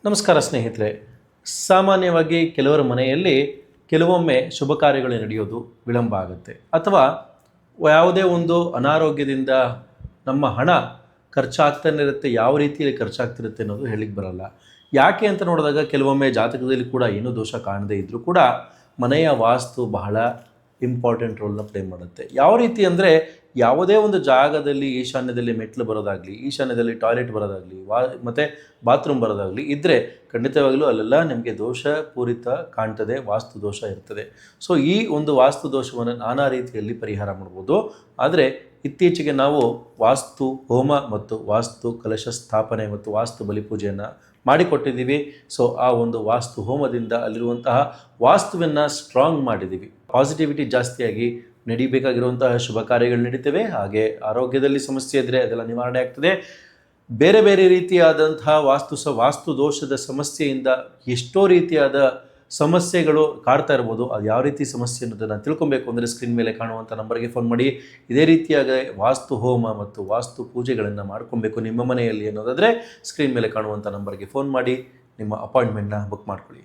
ನಮಸ್ಕಾರ ಸ್ನೇಹಿತರೆ. ಸಾಮಾನ್ಯವಾಗಿ ಕೆಲವರ ಮನೆಯಲ್ಲಿ ಕೆಲವೊಮ್ಮೆ ಶುಭ ಕಾರ್ಯಗಳು ನಡೆಯೋದು ವಿಳಂಬ ಆಗುತ್ತೆ, ಅಥವಾ ಯಾವುದೇ ಒಂದು ಅನಾರೋಗ್ಯದಿಂದ ನಮ್ಮ ಹಣ ಖರ್ಚಾಗ್ತಾನೆ ಇರುತ್ತೆ. ಯಾವ ರೀತಿಯಲ್ಲಿ ಖರ್ಚಾಗ್ತಿರುತ್ತೆ ಅನ್ನೋದು ಹೇಳಿಕ್ಕೆ ಬರಲ್ಲ. ಯಾಕೆ ಅಂತ ನೋಡಿದಾಗ ಕೆಲವೊಮ್ಮೆ ಜಾತಕದಲ್ಲಿ ಕೂಡ ಏನೂ ದೋಷ ಕಾಣದೇ ಇದ್ದರೂ ಕೂಡ ಮನೆಯ ವಾಸ್ತು ಬಹಳ ಇಂಪಾರ್ಟೆಂಟ್ ರೋಲ್ನ ಪ್ಲೇ ಮಾಡುತ್ತೆ. ಯಾವ ರೀತಿ ಅಂದರೆ, ಯಾವುದೇ ಒಂದು ಜಾಗದಲ್ಲಿ ಈಶಾನ್ಯದಲ್ಲಿ ಮೆಟ್ಲು ಬರೋದಾಗಲಿ, ಈಶಾನ್ಯದಲ್ಲಿ ಟಾಯ್ಲೆಟ್ ಬರೋದಾಗಲಿ, ಮತ್ತು ಬಾತ್ರೂಮ್ ಬರೋದಾಗಲಿ ಇದ್ದರೆ ಖಂಡಿತವಾಗಲೂ ಅಲ್ಲೆಲ್ಲ ನಿಮಗೆ ದೋಷಪೂರಿತ ಕಾಣ್ತದೆ, ವಾಸ್ತು ದೋಷ ಇರ್ತದೆ. ಸೊ ಈ ಒಂದು ವಾಸ್ತು ದೋಷವನ್ನು ನಾನಾ ರೀತಿಯಲ್ಲಿ ಪರಿಹಾರ ಮಾಡ್ಬೋದು. ಆದರೆ ಇತ್ತೀಚೆಗೆ ನಾವು ವಾಸ್ತು ಹೋಮ ಮತ್ತು ವಾಸ್ತು ಕಲಶ ಸ್ಥಾಪನೆ ಮತ್ತು ವಾಸ್ತು ಬಲಿಪೂಜೆಯನ್ನು ಮಾಡಿಕೊಟ್ಟಿದ್ದೀವಿ. ಸೊ ಆ ಒಂದು ವಾಸ್ತು ಹೋಮದಿಂದ ಅಲ್ಲಿರುವಂತಹ ವಾಸ್ತುವನ್ನು ಸ್ಟ್ರಾಂಗ್ ಮಾಡಿದ್ದೀವಿ. ಪಾಸಿಟಿವಿಟಿ ಜಾಸ್ತಿಯಾಗಿ ನಡಿಬೇಕಾಗಿರುವಂತಹ ಶುಭ ಕಾರ್ಯಗಳು ನಡೀತವೆ. ಹಾಗೆ ಆರೋಗ್ಯದಲ್ಲಿ ಸಮಸ್ಯೆ ಇದ್ದರೆ ಅದೆಲ್ಲ ನಿವಾರಣೆ ಆಗ್ತದೆ. ಬೇರೆ ಬೇರೆ ರೀತಿಯಾದಂತಹ ವಾಸ್ತು ದೋಷದ ಸಮಸ್ಯೆಯಿಂದ ಎಷ್ಟೋ ರೀತಿಯಾದ ಸಮಸ್ಯೆಗಳು ಕಾಡ್ತಾ ಇರ್ಬೋದು. ಅದು ಯಾವ ರೀತಿ ಸಮಸ್ಯೆ ಅನ್ನೋದನ್ನು ತಿಳ್ಕೊಬೇಕು ಅಂದರೆ ಸ್ಕ್ರೀನ್ ಮೇಲೆ ಕಾಣುವಂಥ ನಂಬರ್ಗೆ ಫೋನ್ ಮಾಡಿ. ಇದೇ ರೀತಿಯಾಗಿ ವಾಸ್ತು ಹೋಮ ಮತ್ತು ವಾಸ್ತು ಪೂಜೆಗಳನ್ನು ಮಾಡ್ಕೊಬೇಕು ನಿಮ್ಮ ಮನೆಯಲ್ಲಿ ಅನ್ನೋದಾದರೆ ಸ್ಕ್ರೀನ್ ಮೇಲೆ ಕಾಣುವಂಥ ನಂಬರ್ಗೆ ಫೋನ್ ಮಾಡಿ ನಿಮ್ಮ ಅಪಾಯಿಂಟ್ಮೆಂಟ್ನ ಬುಕ್ ಮಾಡ್ಕೊಳ್ಳಿ.